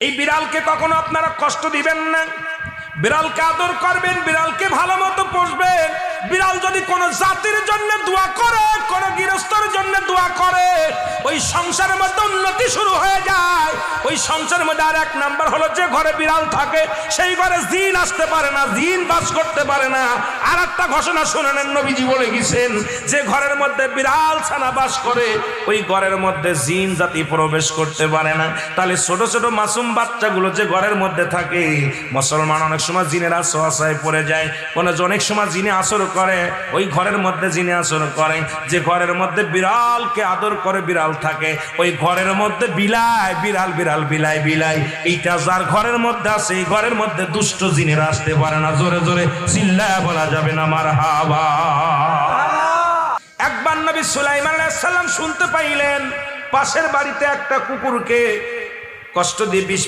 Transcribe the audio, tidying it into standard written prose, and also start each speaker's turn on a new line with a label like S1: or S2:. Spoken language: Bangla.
S1: এই বিড়ালকে কখনো আপনারা কষ্ট দিবেন না, বিড়ালকে আদর করবেন, বিড়ালকে ভালো মতো পুষবেন। বিড়াল যদি কোনো জাতির জন্য দোয়া করে, কোনো গৃহস্থর জন্য দোয়া করে, ওই সংসারের মধ্যে উন্নতি শুরু হয়ে যায়। ওই সংসারের মধ্যে আর এক নাম্বার হলো, যে ঘরে বিড়াল থাকে সেই ঘরে জিন আসতে পারে না, জিন বাস করতে পারে না। আর একটা ঘোষণা শুনে নেন, নবীজি বলে গেছেন, যে ঘরের মধ্যে বিড়াল ছানা বাস করে ওই ঘরের মধ্যে জিন জাতি প্রবেশ করতে পারে না। তাহলে ছোট ছোট মাসুম বাচ্চাগুলো যে ঘরের মধ্যে থাকে, মুসলমান অনেক সময় জিনের আশ্রয় পড়ে যায়, অনেক সময় জিনে আসর করে, ওই ঘরের মধ্যে জিনে আসর করে। যে ঘরের মধ্যে বিড়ালকে আদর করে বিড়াল থাকে, ওই ঘরের মধ্যে বিলাই বিড়াল বিড়াল বিলাই বিলাই, এইটা যার ঘরের মধ্যে আছে এই ঘরের মধ্যে দুষ্ট জিনেরা আসতে পারে না। জোরে জোরে চিল্লায়া বলা যাবে না মারহাবা। একবার নবী সুলাইমান আলাইহিস সালাম শুনতে পাইলেন পাশের বাড়িতে একটা কুকুরকে কষ্ট দিয়ে বিষ